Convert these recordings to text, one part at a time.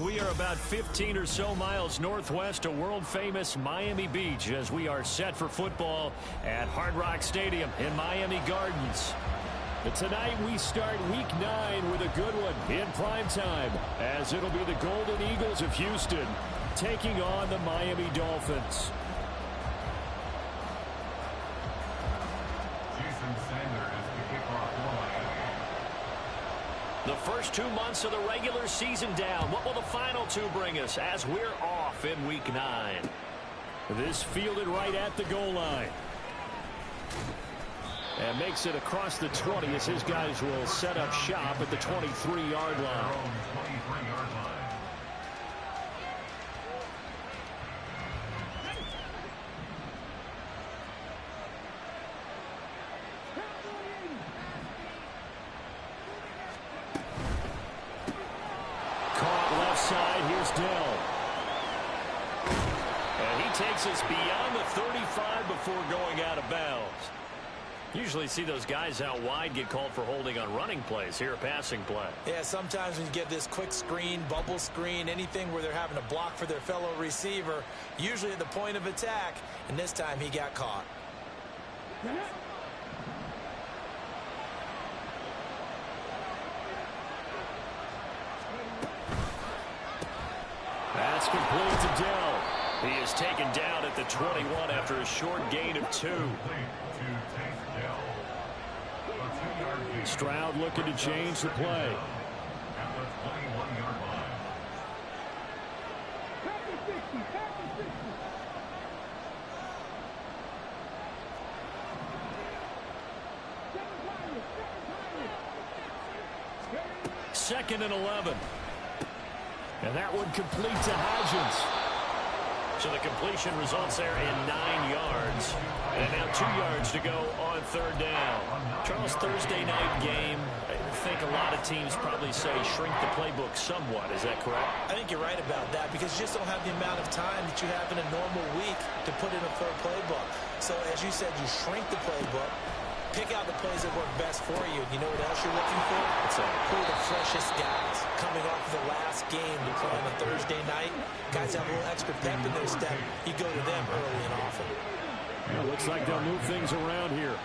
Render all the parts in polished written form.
we are about 15 or so miles northwest of world-famous Miami Beach as we are set for football at Hard Rock Stadium in Miami Gardens. But tonight we start Week 9 with a good one in prime time, as it'll be the Golden Eagles of Houston taking on the Miami Dolphins. The first 2 months of the regular season down. What will the final 2 bring us as we're off in Week 9? This fielded right at the goal line. And makes it across the 20 as his guys will set up shop at the 23-yard line. Takes us beyond the 35 before going out of bounds. Usually see those guys out wide get called for holding on running plays. Here a passing play. Yeah, sometimes when you get this quick screen, bubble screen, anything where they're having to block for their fellow receiver, usually at the point of attack, and this time he got caught. That's complete to Dell. He is taken down at the 21 after a short gain of 2. Stroud looking to change the play. Second and 11. And that one complete to Hodgins. So the completion results there in 9 yards. And now 2 yards to go on third down. Charles, Thursday night game, I think a lot of teams probably say shrink the playbook somewhat. Is that correct? I think you're right about that because you just don't have the amount of time that you have in a normal week to put in a full playbook. So as you said, you shrink the playbook, pick out the plays that work best for you. You know what else you're looking for? Who are the freshest guys coming off the last game to play on a Thursday night? Guys have a little extra pep in their step. You go to them early and often. It looks like they'll move things around here.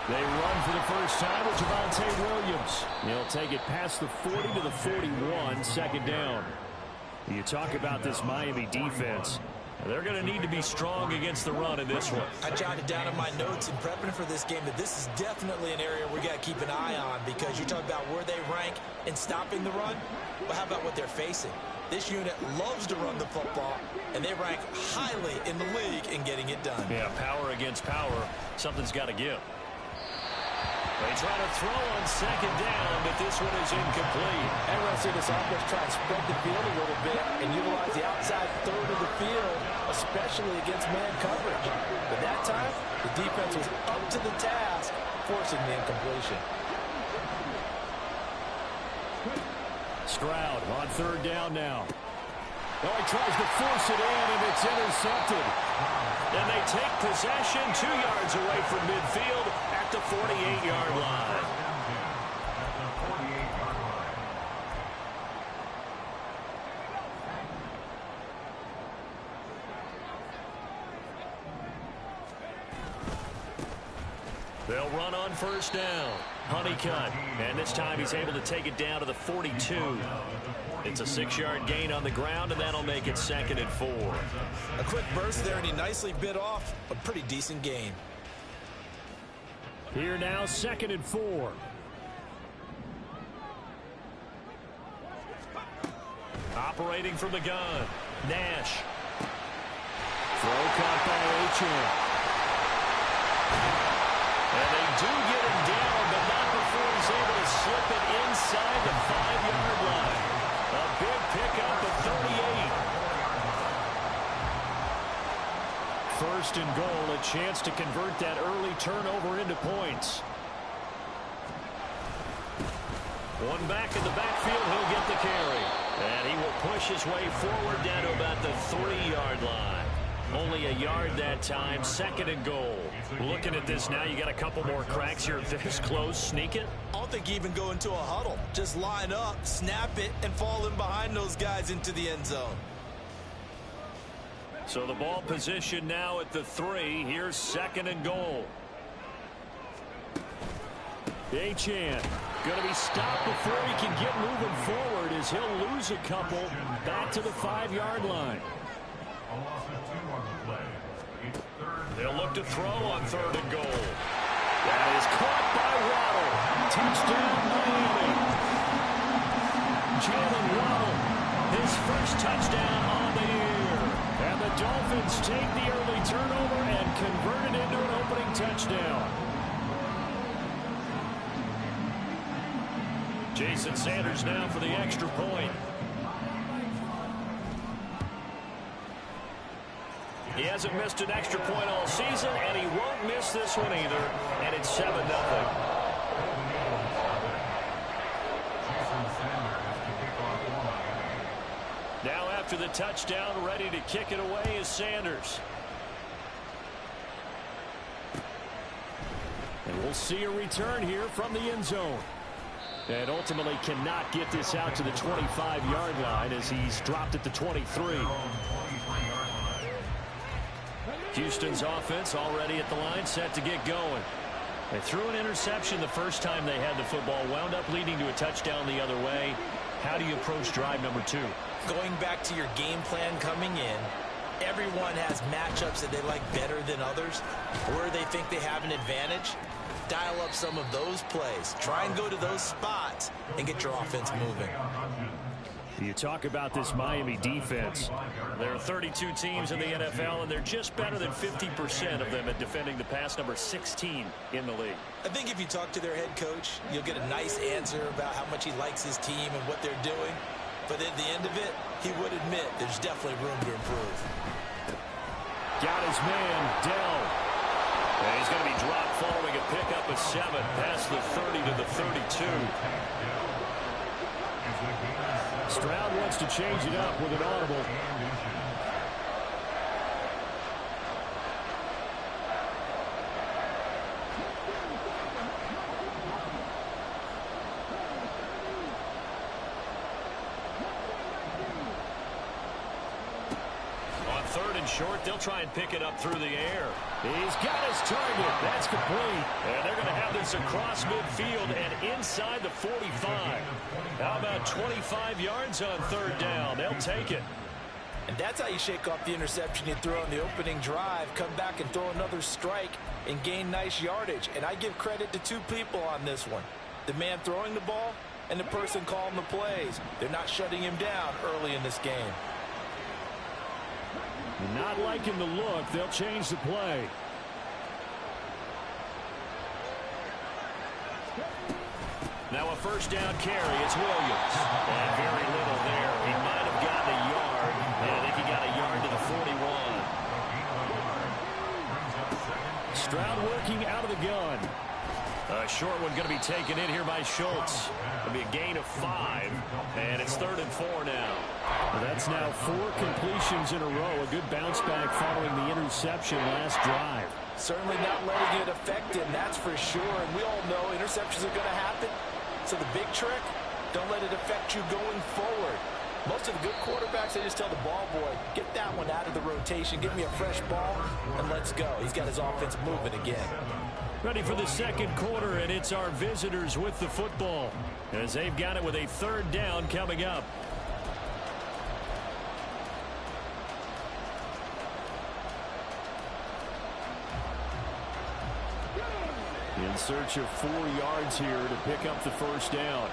They run for the first time with Javonte Williams. He'll take it past the 40 to the 41, second down. You talk about this Miami defense. They're going to need to be strong against the run in this one. I jotted down in my notes in prepping for this game that this is definitely an area we got to keep an eye on because you talk about where they rank in stopping the run. But how about what they're facing? This unit loves to run the football, and they rank highly in the league in getting it done. Yeah, power against power. Something's got to give. They try to throw on second down, but this one is incomplete. And we're going to see this offense try to spread the field a little bit and utilize the outside third of the field, especially against man coverage. But that time, the defense was up to the task, forcing the incompletion. Stroud on third down now. Oh, he tries to force it in, and it's intercepted. And they take possession 2 yards away from midfield at the 48-yard line. They'll run on first down. Honeycutt, and this time he's able to take it down to the 42. It's a 6-yard gain on the ground, and that'll make it 2nd and 4. A quick burst there, and he nicely bit off a pretty decent gain. Here now, 2nd and 4. Operating from the gun, Nash. Throw caught by Achane. And they do get him down, but not before he's able to slip it inside the 5-yard line. A big pickup at 38. First and goal, a chance to convert that early turnover into points. One back in the backfield, he'll get the carry. And he will push his way forward down to about the 3-yard line. Only a yard that time, 2nd and goal. Looking at this now, you got a couple more cracks here this close. Sneak it? I don't think you even go into a huddle. Just line up, snap it, and fall in behind those guys into the end zone. So the ball position now at the 3. Here's 2nd and goal. Achane going to be stopped before he can get moving forward as he'll lose a couple back to the 5-yard line. They'll look to throw on 3rd and goal. That is caught by Waddle. Touchdown, Miami. Jalen Waddle, his first touchdown on the year. And the Dolphins take the early turnover and convert it into an opening touchdown. Jason Sanders now for the extra point. He hasn't missed an extra point all season, and he won't miss this one either. And it's 7-0. Now after the touchdown, ready to kick it away is Sanders. And we'll see a return here from the end zone. And ultimately cannot get this out to the 25-yard line as he's dropped at the 23. Houston's offense already at the line, set to get going. They threw an interception the first time they had the football, wound up leading to a touchdown the other way. How do you approach drive number 2? Going back to your game plan coming in, everyone has matchups that they like better than others, where they think they have an advantage. Dial up some of those plays. Try and go to those spots and get your offense moving. You talk about this Miami defense. There are 32 teams in the NFL, and they're just better than 50% of them at defending the pass, number 16 in the league. I think if you talk to their head coach, you'll get a nice answer about how much he likes his team and what they're doing. But at the end of it, he would admit there's definitely room to improve. Got his man, Dell. And he's going to be dropped following a pickup of 7 past the 30 to the 32. Stroud wants to change it up with an audible. On 3rd and short, they'll try and pick it up through the air. He's got his target. That's complete. And they're going to have this across midfield and inside the 45. How about 25 yards on 3rd down? They'll take it. And that's how you shake off the interception you throw on the opening drive, come back and throw another strike and gain nice yardage. And I give credit to 2 people on this one. The man throwing the ball and the person calling the plays. They're not shutting him down early in this game. Not liking the look. They'll change the play. Now a 1st down carry. It's Williams. And very little there. He might have gotten a yard. And I think he got a yard to the 41. Stroud working out of the gun. A short one going to be taken in here by Schultz. It'll be a gain of 5. And it's 3rd and 4 now. Well, that's now 4 completions in a row. A good bounce back following the interception last drive. Certainly not letting it affect him, that's for sure. And we all know interceptions are going to happen. So the big trick, don't let it affect you going forward. Most of the good quarterbacks, they just tell the ball boy, get that one out of the rotation, give me a fresh ball, and let's go. He's got his offense moving again. Ready for the 2nd quarter, and it's our visitors with the football as they've got it with a 3rd down coming up. In search of 4 yards here to pick up the 1st down.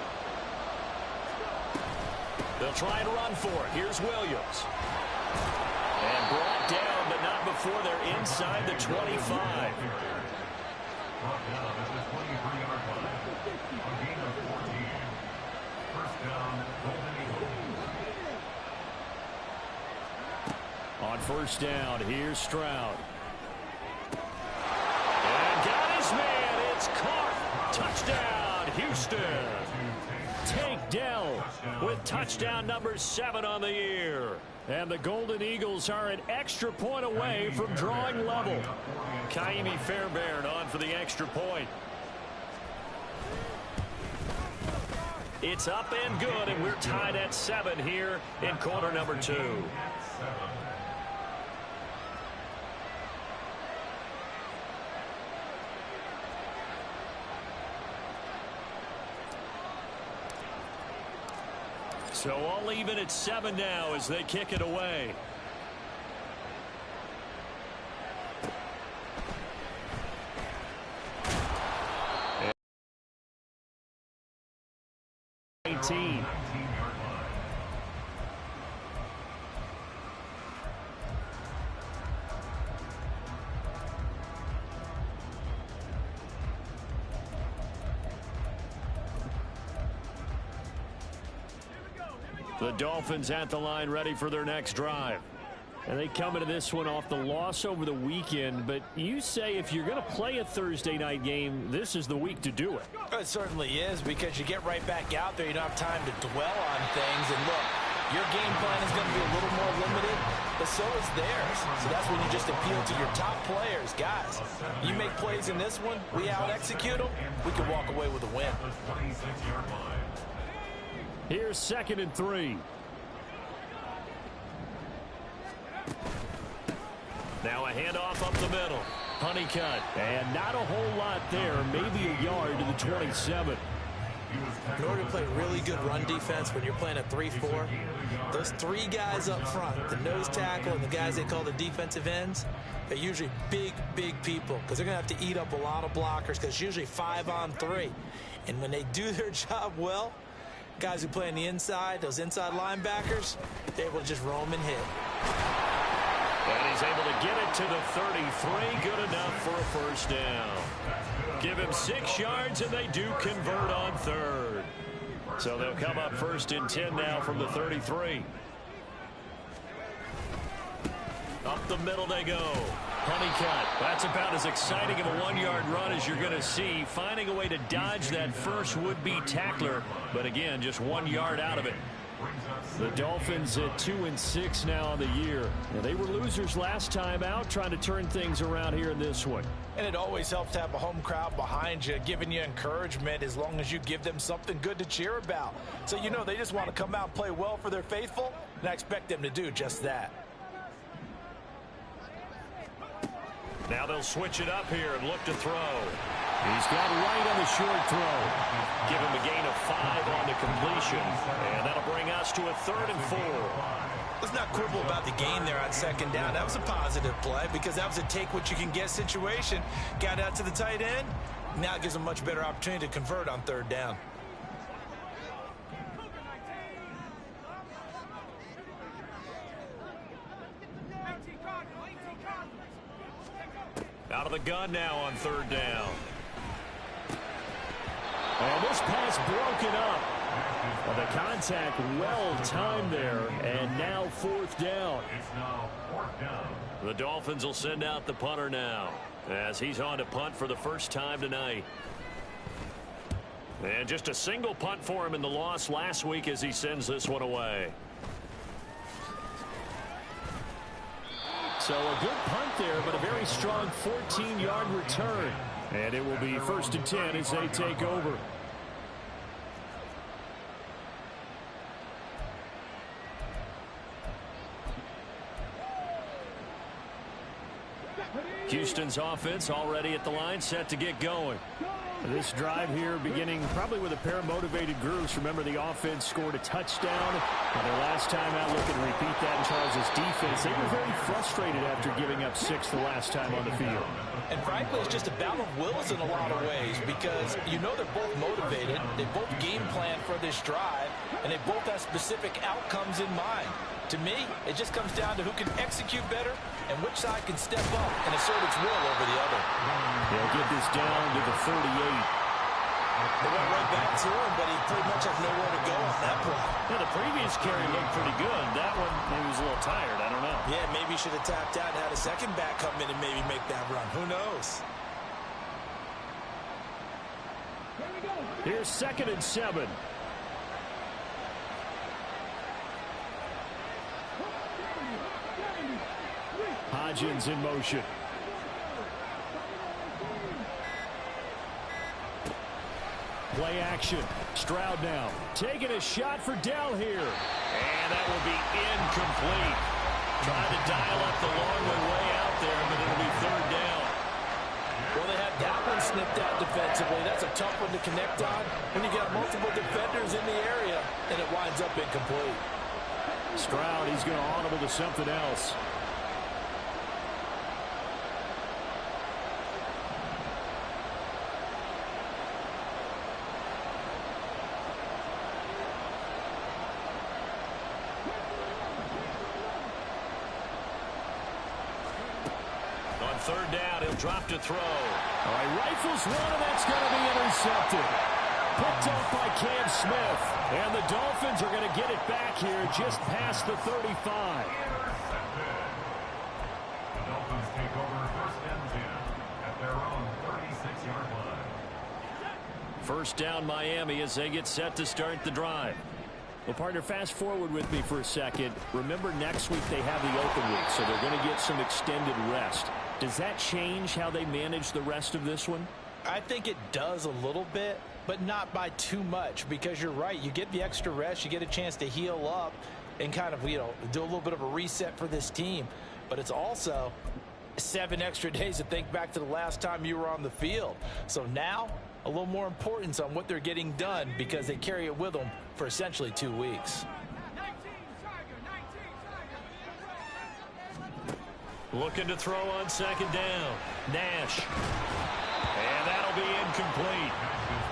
They'll try and run for it. Here's Williams. And brought down, but not before they're inside the 25. On 1st down, here's Stroud. And got his man. It's caught. Touchdown, Houston. takedown with touchdown number 7 on the year. And the Golden Eagles are an extra point away from drawing level. Kaimi Fairbairn on for the extra point. It's up and good, and we're tied at 7 here in quarter number 2. So all even at 7 now as they kick it away. The Dolphins at the line ready for their next drive. And they come into this one off the loss over the weekend. But you say if you're going to play a Thursday night game, this is the week to do it. It certainly is, because you get right back out there. You don't have time to dwell on things. And look, your game plan is going to be a little more limited, but so is theirs. So that's when you just appeal to your top players. Guys, you make plays in this one, we out-execute them, we can walk away with a win. Here's 2nd and 3. Now a handoff up the middle. Honeycutt. And not a whole lot there. Maybe a yard to the 27. In order to play really good run defense when you're playing a 3-4, those 3 guys up front, the nose tackle and the guys they call the defensive ends, they're usually big, big people, because they're going to have to eat up a lot of blockers, because it's usually 5-on-3. And when they do their job well, guys who play on the inside, those inside linebackers, they're able to just roam and hit. And he's able to get it to the 33. Good enough for a first down. Give him 6 yards, and they do convert on 3rd. So they'll come up 1st and 10 now from the 33. Up the middle they go. Honeycutt. That's about as exciting of a 1-yard run as you're going to see. Finding a way to dodge that first would-be tackler. But again, just 1 yard out of it. The Dolphins at 2-6 now on the year. Now, they were losers last time out, trying to turn things around here in this one. And it always helps to have a home crowd behind you, giving you encouragement as long as you give them something good to cheer about. So you know they just want to come out and play well for their faithful, and I expect them to do just that. Now they'll switch it up here and look to throw. He's got right on the short throw. Give him a gain of 5 on the completion. And that'll bring us to a 3rd and 4. Let's not quibble about the gain there on 2nd down. That was a positive play, because that was a take-what-you-can-get situation. Got out to the tight end. Now it gives them a much better opportunity to convert on 3rd down. Out of the gun now on 3rd down. And this pass broken up. Well, the contact well-timed there, and now 4th down. The Dolphins will send out the punter now, as he's on to punt for the first time tonight. And just a single punt for him in the loss last week as he sends this one away. So a good punt there, but a very strong 14-yard return. And it will be 1st and 10 as they take over. Houston's offense already at the line, set to get going. This drive here beginning probably with a pair of motivated groups. Remember, the offense scored a touchdown. Their last time out, looking to repeat that in Charles' defense. They were very frustrated after giving up 6 the last time on the field. And frankly, it's just a battle of wills in a lot of ways, because you know they're both motivated. They both game plan for this drive, and they both have specific outcomes in mind. To me, it just comes down to who can execute better and which side can step up and assert its will over the other. They'll get this down to the 38. They went right back to him, but he pretty much had nowhere to go on that play. Yeah, the previous carry looked pretty good. That one, maybe he was a little tired. I don't know. Yeah, maybe he should have tapped out and had a second back come in and maybe make that run. Who knows? Here's 2nd and 7. Hodgins in motion. Play action. Stroud now. Taking a shot for Dell here. And that will be incomplete. Trying to dial up the long way out there, but it'll be third down. Well, they had that one snipped out defensively. That's a tough one to connect on when you got multiple defenders in the area, and it winds up incomplete. Stroud, he's going to audible to something else. Third down, he'll drop to throw. All right, rifles one, and that's going to be intercepted. Picked up by Cam Smith. And the Dolphins are going to get it back here just past the 35. The Dolphins take over first and 10 at their own 36-yard line. First down, Miami, as they get set to start the drive. Well, partner, fast forward with me for a second. Remember, next week they have the open week, so they're going to get some extended rest. Does that change how they manage the rest of this one? I think it does a little bit, but not by too much, because you're right. You get the extra rest. You get a chance to heal up and kind of, do a little bit of a reset for this team. But it's also 7 extra days to think back to the last time you were on the field. So now a little more importance on what they're getting done because they carry it with them for essentially 2 weeks. Looking to throw on second down. Nash. And that'll be incomplete.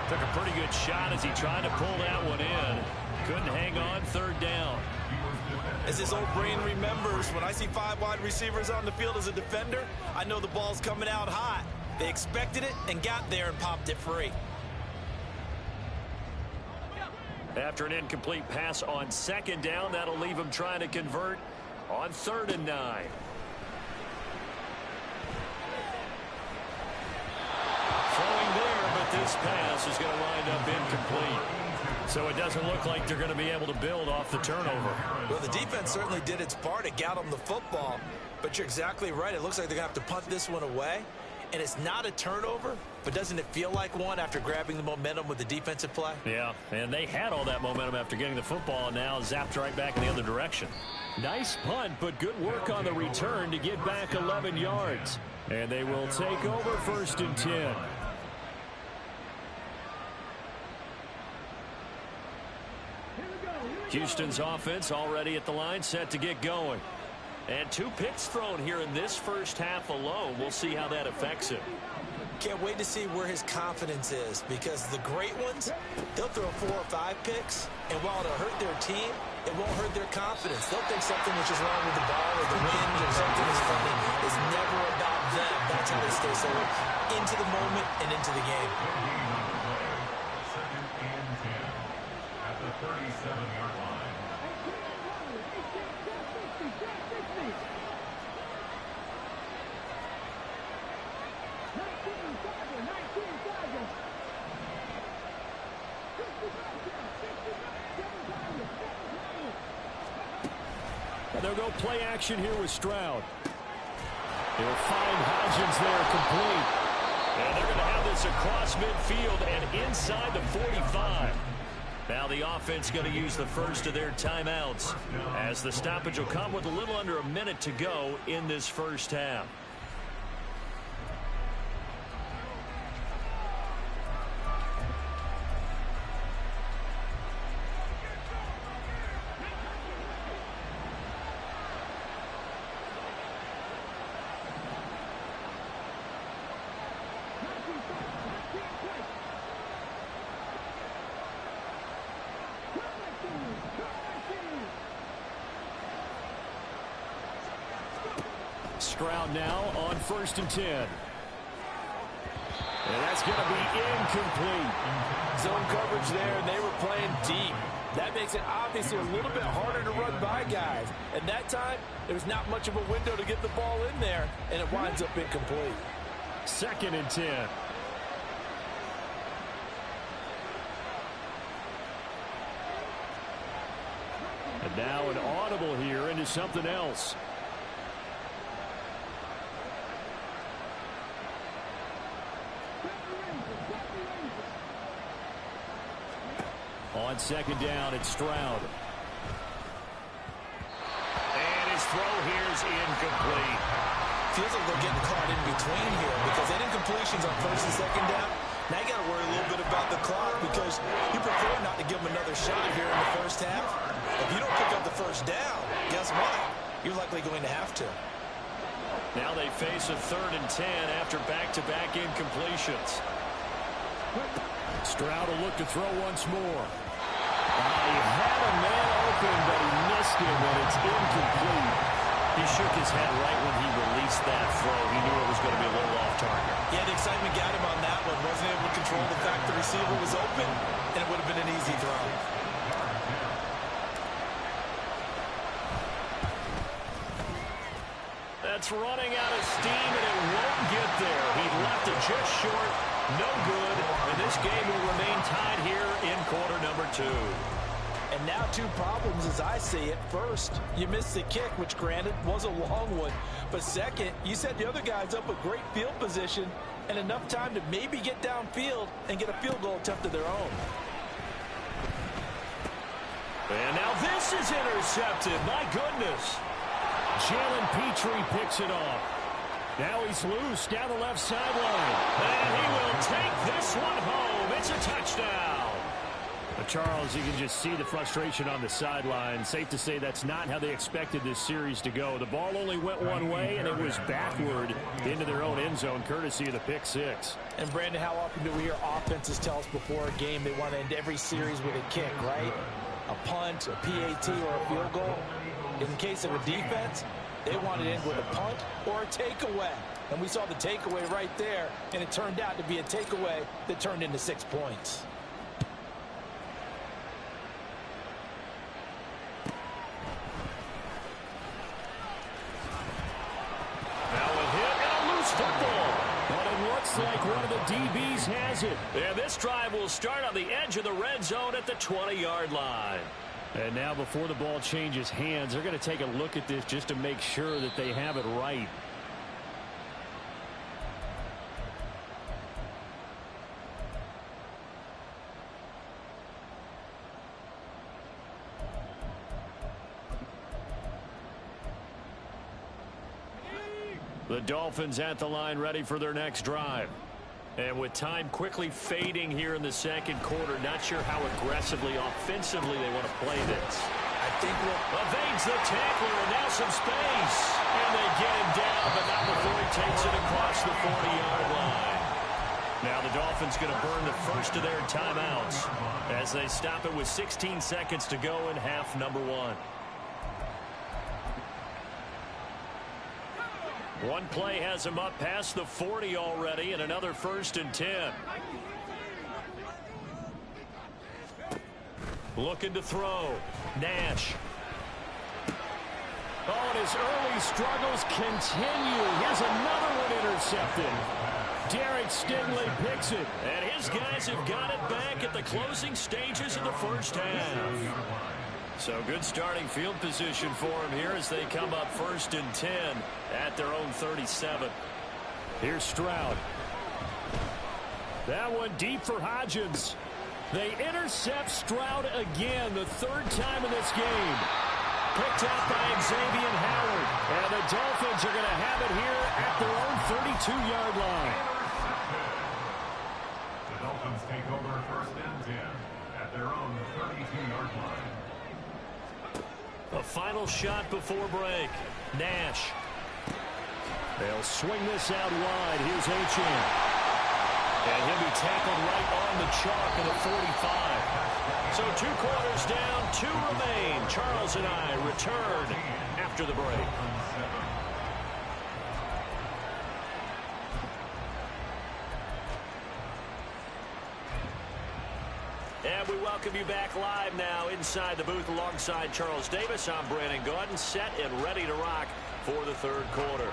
Took a pretty good shot as he tried to pull that one in. Couldn't hang on third down. As his old brain remembers, when I see 5 wide receivers on the field as a defender, I know the ball's coming out hot. They expected it and got there and popped it free. After an incomplete pass on second down, that'll leave him trying to convert on 3rd and 9. This pass is going to wind up incomplete. So it doesn't look like they're going to be able to build off the turnover. Well, the defense certainly did its part. It got them the football. But you're exactly right. It looks like they're going to have to punt this one away. And it's not a turnover, but doesn't it feel like one after grabbing the momentum with the defensive play? Yeah, and they had all that momentum after getting the football, and now zapped right back in the other direction. Nice punt, but good work on the return to get back 11 yards. And they will take over 1st and 10. Houston's offense already at the line, set to get going. And 2 picks thrown here in this first half alone. We'll see how that affects him. Can't wait to see where his confidence is, because the great ones, they'll throw 4 or 5 picks, and while it'll hurt their team, it won't hurt their confidence. They'll think something was just wrong with the ball or the wind or something is funny. It's never about them. That's how they stay so into the moment and into the game. Second and 10 at the 37-yard line. They'll go play action here with Stroud. He'll find Hodgins there complete. And they're going to have this across midfield and inside the 45. Now the offense going to use the first of their timeouts, as the stoppage will come with a little under a minute to go in this first half. Stroud now on 1st and 10. And that's going to be incomplete. Zone coverage there, and they were playing deep. That makes it obviously a little bit harder to run by guys. And that time, there's not much of a window to get the ball in there, and it winds up incomplete. 2nd and 10. And now an audible here into something else. On second down, it's Stroud. And his throw here is incomplete. Feels like they're getting caught in between here because they didn't completions on first and second down. Now you got to worry a little bit about the clock because you prefer not to give them another shot here in the first half. If you don't pick up the first down, guess what? You're likely going to have to. Now they face a 3rd and 10 after back-to-back incompletions. Stroud will look to throw once more. He had a man open, but he missed him, and it's incomplete. He shook his head right when he released that throw. He knew it was going to be a little off target. Yeah, the excitement got him on that one. Wasn't able to control the fact the receiver was open, and it would have been an easy throw. That's running out of steam, and it won't get there. He left it just short. No good. And this game will remain tied here in quarter number 2. And now 2 problems as I see it. First, you missed the kick, which granted was a long one. But second, you set the other guys up with great field position and enough time to maybe get downfield and get a field goal attempt of their own. And now this is intercepted. My goodness. Jalen Petrie picks it off. Now he's loose down the left sideline. And he will take this one home. It's a touchdown. Charles, you can just see the frustration on the sideline. Safe to say that's not how they expected this series to go. The ball only went one way, and it was backward into their own end zone, courtesy of the pick 6. And, Brandon, how often do we hear offenses tell us before a game they want to end every series with a kick, right? A punt, a PAT, or a field goal. In the case of a defense, they want to end with a punt or a takeaway. And we saw the takeaway right there, and it turned out to be a takeaway that turned into 6 points. Like one of the DBs has it. And this drive will start on the edge of the red zone at the 20-yard line. And now before the ball changes hands, they're going to take a look at this just to make sure that they have it right. The Dolphins at the line ready for their next drive. And with time quickly fading here in the second quarter, not sure how aggressively, offensively they want to play this. I think we'll evades the tackler, and now some space. And they get him down, but not before he takes it across the 40-yard line. Now the Dolphins going to burn the first of their timeouts as they stop it with 16 seconds to go in half number 1. One play has him up past the 40 already, and another 1st and 10. Looking to throw. Nash. Oh, and his early struggles continue. Here's another one intercepted. Derek Stingley picks it, and his guys have got it back at the closing stages of the first half. So good starting field position for him here as they come up 1st and 10 at their own 37. Here's Stroud. That one deep for Hodgins. They intercept Stroud again, the 3rd time in this game. Picked out by Xavier Howard. And the Dolphins are going to have it here at their own 32-yard line. The Dolphins take over 1st and 10 at their own 32-yard line. A final shot before break. Nash. They'll swing this out wide. Here's Achane. And he'll be tackled right on the chalk of the 45. So 2 quarters down, 2 remain. Charles and I return after the break. And we welcome you back live now inside the booth alongside Charles Davis. I'm Brandon Gaudin, set and ready to rock for the 3rd quarter.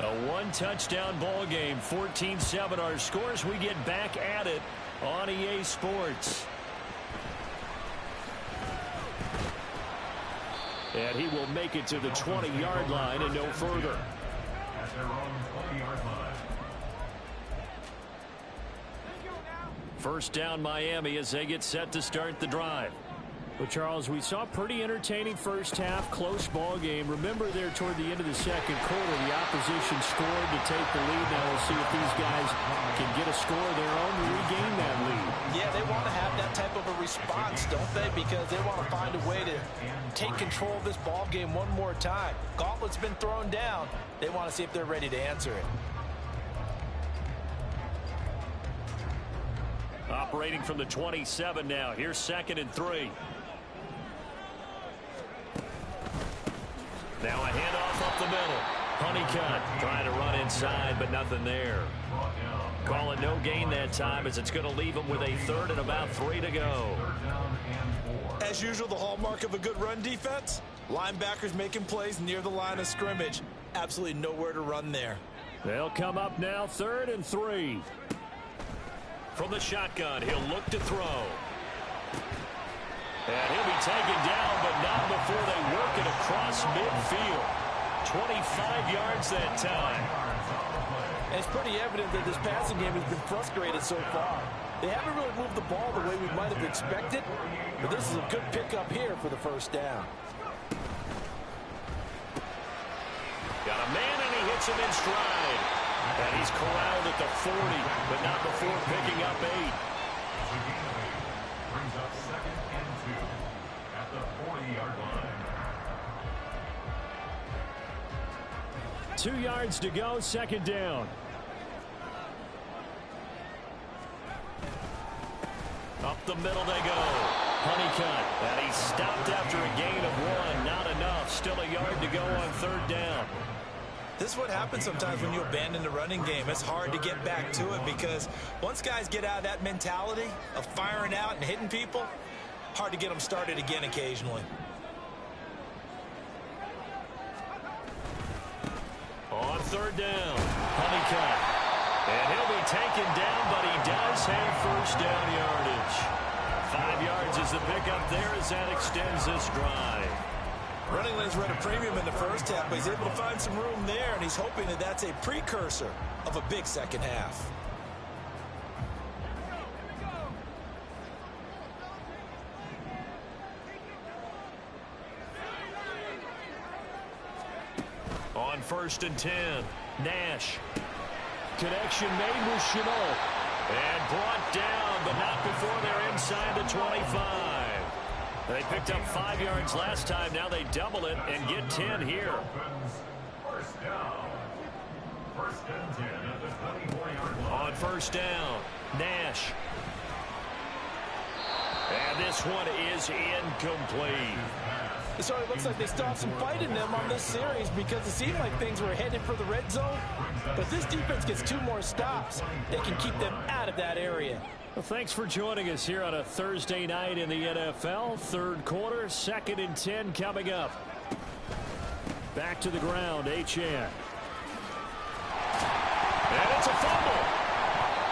A one-touchdown ball game, 14-7 our scores. We get back at it on EA Sports. And he will make it to the 20-yard line and no further. At their own 20-yard line. First down Miami as they get set to start the drive. Well, Charles, we saw a pretty entertaining first half, close ball game. Remember there toward the end of the second quarter, the opposition scored to take the lead. Now we'll see if these guys can get a score of their own to regain that lead. Yeah, they want to have that type of a response, don't they? Because they want to find a way to take control of this ball game one more time. Gauntlet's been thrown down. They want to see if they're ready to answer it. Operating from the 27 now. Here's 2nd and 3. Now a handoff up the middle. Honeycutt trying to run inside, but nothing there. Call it no gain that time as it's going to leave him with a 3rd and about 3 to go. As usual, the hallmark of a good run defense, linebackers making plays near the line of scrimmage. Absolutely nowhere to run there. They'll come up now, 3rd and 3. From the shotgun, he'll look to throw. And he'll be taken down, but not before they work it across midfield. 25 yards that time. And it's pretty evident that this passing game has been frustrated so far. They haven't really moved the ball the way we might have expected, but this is a good pickup here for the first down. Got a man, and he hits him in stride. And he's corralled at the 40, but not before picking up 8. Brings up 2nd and 2 at the 40-yard line. 2 yards to go, 2nd down. Up the middle they go. Honeycutt, and he's stopped after a gain of 1. Not enough. Still a yard to go on 3rd down. This is what happens sometimes when you abandon the running game. It's hard to get back to it because once guys get out of that mentality of firing out and hitting people, hard to get them started again occasionally. On 3rd down, Honeycutt. And he'll be taken down, but he does have first down yardage. 5 yards is the pickup there as that extends this drive. Running lanes were at a premium in the first half, but he's able to find some room there, and he's hoping that that's a precursor of a big second half. On 1st and 10, Nash. Connection made with Chenault. And brought down, but not before they're inside the 25. They picked up 5 yards last time. Now they double it and get 10 here. First down. 1st and 10 at the 24-yard line. On 1st down, Nash. And this one is incomplete. So it looks like they still have some fight in them on this series because it seemed like things were headed for the red zone. But this defense gets 2 more stops. They can keep them out of that area. Well, thanks for joining us here on a Thursday night in the NFL. 3rd quarter, 2nd and 10 coming up. Back to the ground, Achane. And it's a fumble.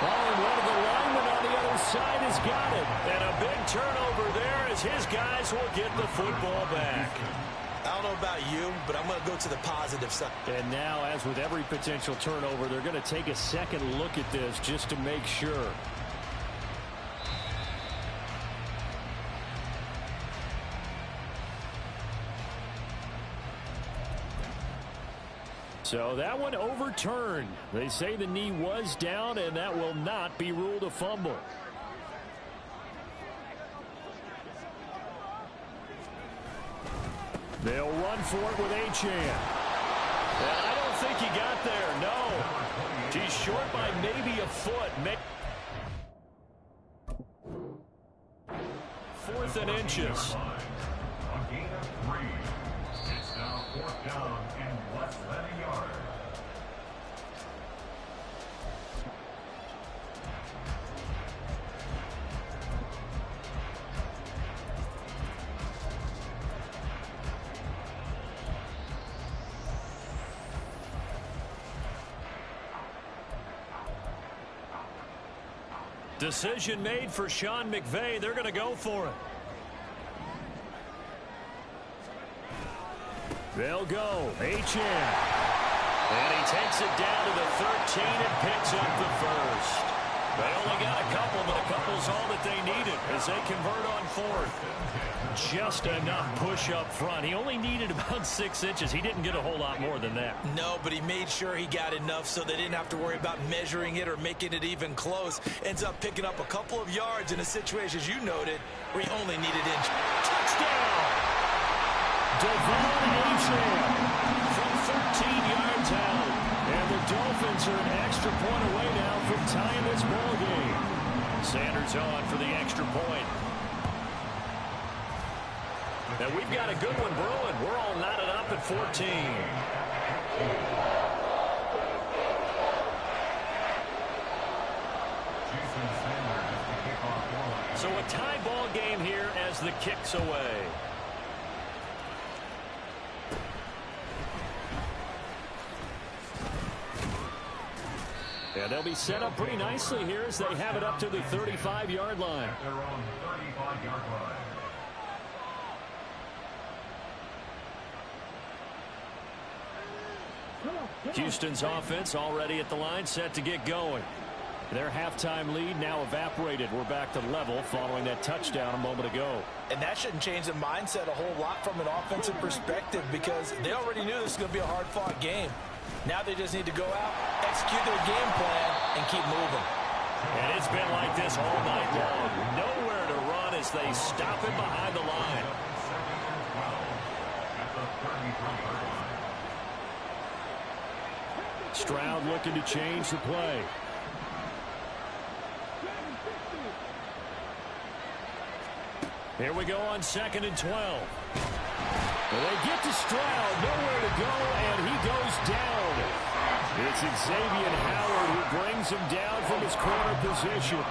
Oh, and one of the linemen on the other side has got it. And a big turnover there as his guys will get the football back. I don't know about you, but I'm going to go to the positive side. And now, as with every potential turnover, they're going to take a second look at this just to make sure. So that one overturned. They say the knee was down, and that will not be ruled a fumble. They'll run for it with Achane. And I don't think he got there, no. He's short by maybe a foot. 4th and inches. A gain of 3. It's now 4th down and less than a yard. Decision made for Sean McVay. They're going to go for it. They'll go. H.M. And he takes it down to the 13 and picks up the first. They only got a couple, but a couple's all that they needed as they convert on fourth. Just enough push up front. He only needed about 6 inches. He didn't get a whole lot more than that. No, but he made sure he got enough so they didn't have to worry about measuring it or making it even close. Ends up picking up a couple of yards in a situation, as you noted, where he only needed inch. Touchdown! Devon Achane from 13 yards out. And the Dolphins are an extra point away now from tying this ball game. Sanders on for the extra point. Now we've got a good one brewing. We're all knotted up at 14. So a tie ball game here as the kick's away. And they'll be set up pretty nicely here as they have it up to the 35-yard line. Their own 35-yard line. Houston's offense already at the line, set to get going. Their halftime lead now evaporated. We're back to level following that touchdown a moment ago. And that shouldn't change the mindset a whole lot from an offensive perspective because they already knew this was going to be a hard-fought game. Now they just need to go out, execute their game plan, and keep moving. And it's been like this all night long. Nowhere to run as they stop him behind the line. Stroud looking to change the play. Here we go on 2nd and 12. Well, they get to Stroud, nowhere to go, and he goes down. It's Xavier Howard who brings him down from his corner position.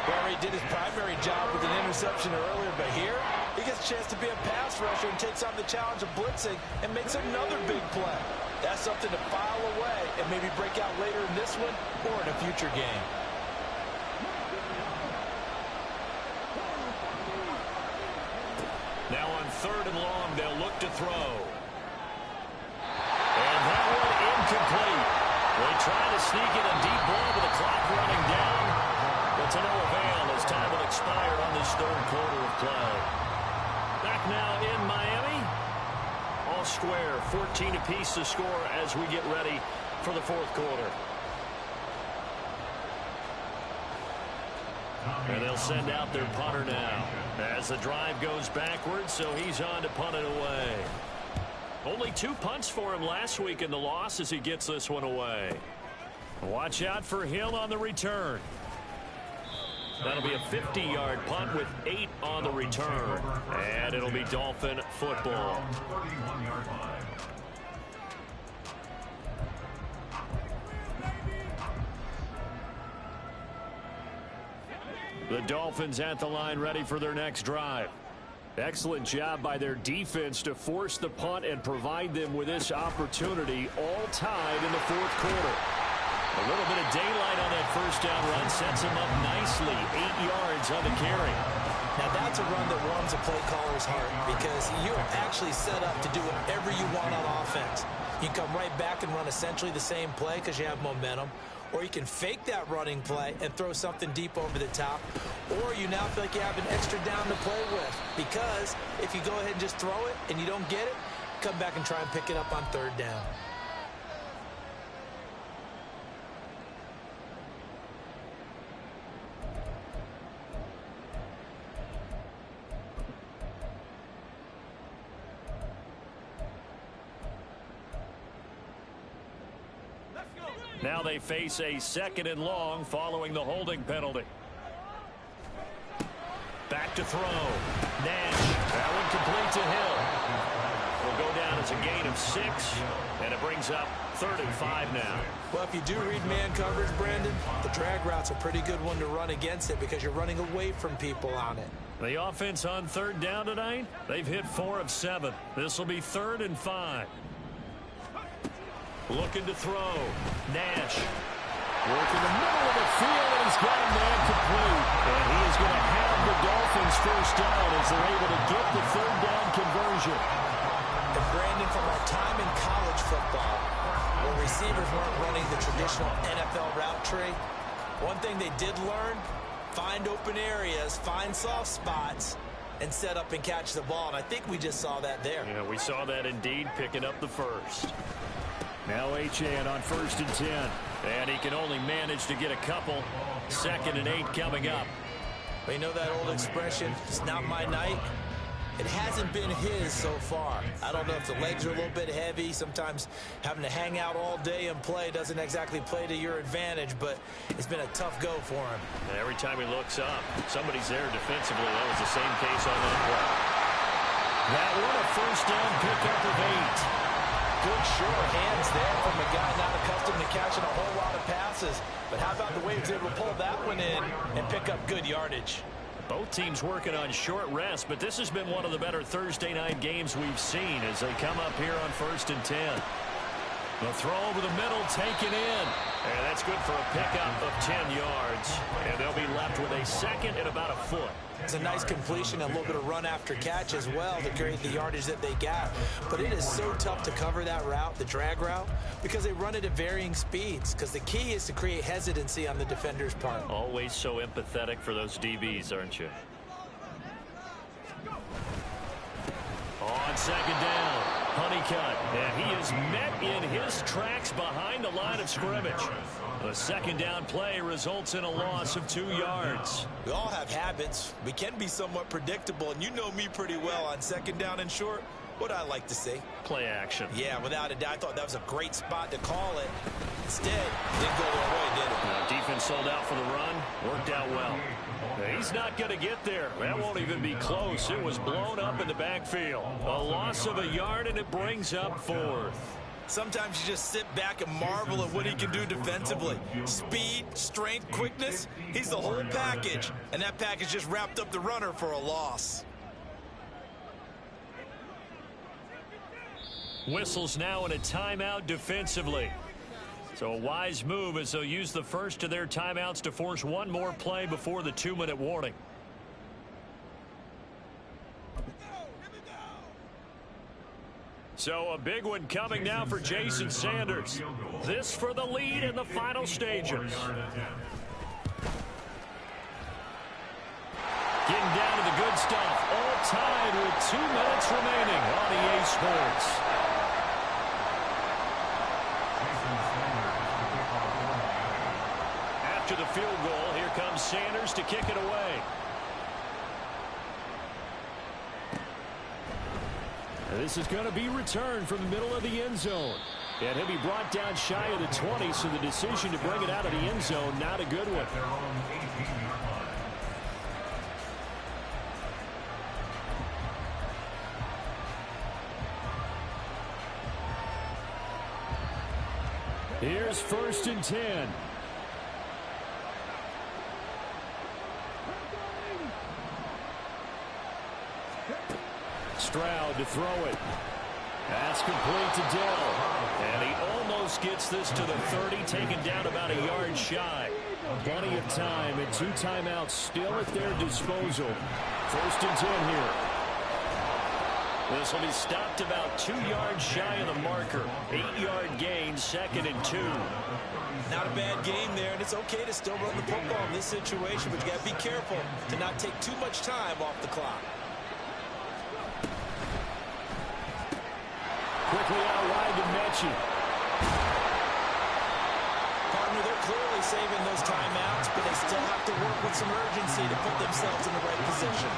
Well, he did his primary job with an interception earlier, but here he gets a chance to be a pass rusher and takes on the challenge of blitzing and makes another big play. That's something to file away and maybe break out later in this one or in a future game. Now on 3rd and long, they'll look to throw. And that one incomplete. They try to sneak in a deep ball with the clock running down. But to no avail as time will expire on this 3rd quarter of play. Back now in Miami. All square, 14 apiece to score as we get ready for the 4th quarter. And they'll send out their punter now as the drive goes backwards, so he's on to punt it away. Only 2 punts for him last week in the loss as he gets this one away. Watch out for Hill on the return. That'll be a 50-yard punt with 8 on the return. And it'll be Dolphin football. The Dolphins at the line ready for their next drive. Excellent job by their defense to force the punt and provide them with this opportunity, all tied in the 4th quarter. A little bit of daylight on that first down run sets him up nicely, 8 yards on the carry. Now that's a run that warms a play caller's heart because you're actually set up to do whatever you want on offense. You come right back and run essentially the same play because you have momentum, or you can fake that running play and throw something deep over the top, or you now feel like you have an extra down to play with because if you go ahead and just throw it and you don't get it, come back and try and pick it up on 3rd down. Now they face a 2nd and long following the holding penalty. Back to throw. Nash. That one complete to Hill. Will go down as a gain of 6, and it brings up 3rd and 5 now. Well, if you do read man coverage, Brandon, the drag route's a pretty good one to run against it because you're running away from people on it. The offense on 3rd down tonight, they've hit 4 of 7. This will be 3rd and 5. Looking to throw. Nash. Working the middle down the field, and he's got a man complete. And he is going to have the Dolphins first down as they're able to get the third down conversion. And Brandon, from our time in college football, where receivers weren't running the traditional NFL route tree, one thing they did learn, find open areas, find soft spots, and set up and catch the ball. And I think we just saw that there. Yeah, we saw that indeed, picking up the first. Now Achane on 1st and 10. And he can only manage to get a couple. 2nd and 8 coming up. But you know that old expression, it's not my night? It hasn't been his so far. I don't know if the legs are a little bit heavy. Sometimes having to hang out all day and play doesn't exactly play to your advantage, but it's been a tough go for him. And every time he looks up, somebody's there defensively. That was the same case on that play. That one, a first down pickup of 8. Good sure hands there from a guy not accustomed to catching a whole lot of passes. But how about the way he was able to pull that one in and pick up good yardage? Both teams working on short rest, but this has been one of the better Thursday night games we've seen as they come up here on 1st and 10. The throw over the middle, taken in. And that's good for a pickup of 10 yards. And they'll be left with a 2nd and about a foot. It's a nice completion, a little bit of run after catch as well to create the yardage that they got. But it is so tough to cover that route, the drag route, because they run it at varying speeds. Because the key is to create hesitancy on the defender's part. Always so empathetic for those DBs, aren't you? On 2nd down, Honeycutt, and he is met in his tracks behind the line of scrimmage. The 2nd down play results in a loss of 2 yards. We all have habits. We can be somewhat predictable, and you know me pretty well on 2nd down and short. What I like to see. Play action. Yeah, without a doubt. I thought that was a great spot to call it. Instead, it didn't go their way, did it? Defense sold out for the run. Worked out well. He's not going to get there. That won't even be close. It was blown up in the backfield. A loss of a yard, and it brings up 4th. Sometimes you just sit back and marvel at what he can do defensively. Speed, strength, quickness. He's the whole package. And that package just wrapped up the runner for a loss. Whistles now in a timeout defensively. So a wise move as they'll use the first of their timeouts to force one more play before the 2-minute warning. So a big one coming now for Jason Sanders. This for the lead in the final stages. Getting down to the good stuff. All tied with 2 minutes remaining on EA Sports. After the field goal, here comes Sanders to kick it away. This is going to be returned from the middle of the end zone. And he'll be brought down shy of the 20, so the decision to bring it out of the end zone, not a good one. Here's 1st and 10. Stroud to throw it. That's complete to Dill. And he almost gets this to the 30, taken down about a yard shy. Plenty of time and 2 timeouts still at their disposal. 1st and 10 here. This will be stopped about 2 yards shy of the marker. 8-yard gain, 2nd and 2. Not a bad game there, and it's okay to still run the football in this situation, but you got to be careful to not take too much time off the clock. Quickly out wide to Mechie. Partner, they're clearly saving those timeouts, but they still have to work with some urgency to put themselves in the right position.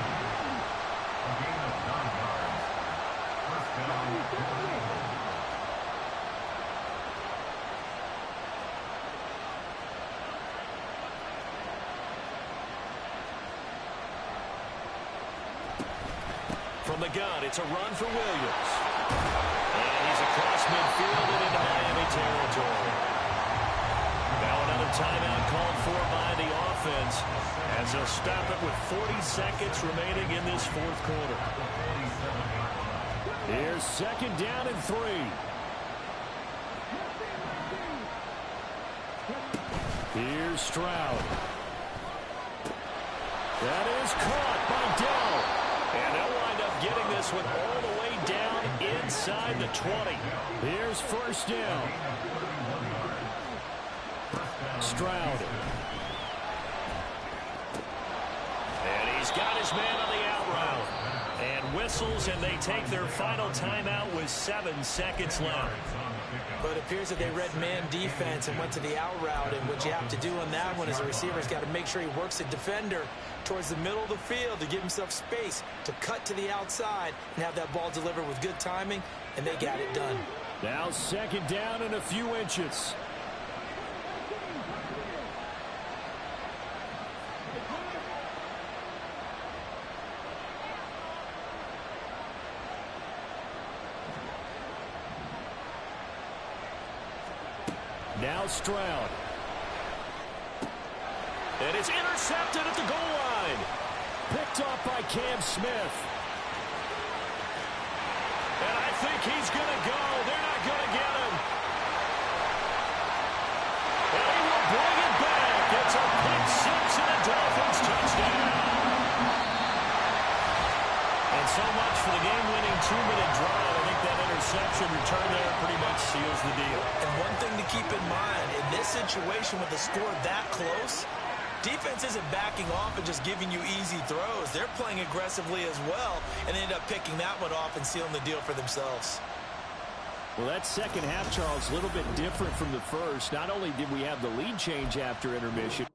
From the gun, it's a run for Williams. And he's across midfield and into Miami territory. Now another timeout called for by the offense as they'll stop it with 40 seconds remaining in this 4th quarter. Here's 2nd down and 3. Here's Here's Stroud. That is caught by Dell. And they'll wind up getting this one all the way down inside the 20. Here's first down. Stroud. And he's got his man on the out route. And whistles, and they take their final timeout with 7 seconds left. But it appears that they read man defense and went to the out route. And what you have to do on that one is the receiver's got to make sure he works the defender towards the middle of the field to give himself space to cut to the outside and have that ball delivered with good timing, and they got it done. Now second down and a few inches. Now Stroud. And it's intercepted at the goal line. Picked off by Cam Smith. And I think he's going to go. They're not going to get him. And he will bring it back. It's a pick six and a Dolphins touchdown. And so much for the game-winning 2-minute drive. I think that interception return there pretty much seals the deal. And one thing to keep in mind, in this situation with the score that close, defense isn't backing off and just giving you easy throws. They're playing aggressively as well, and they end up picking that one off and sealing the deal for themselves. Well, that second half, Charles, a little bit different from the first. Not only did we have the lead change after intermission,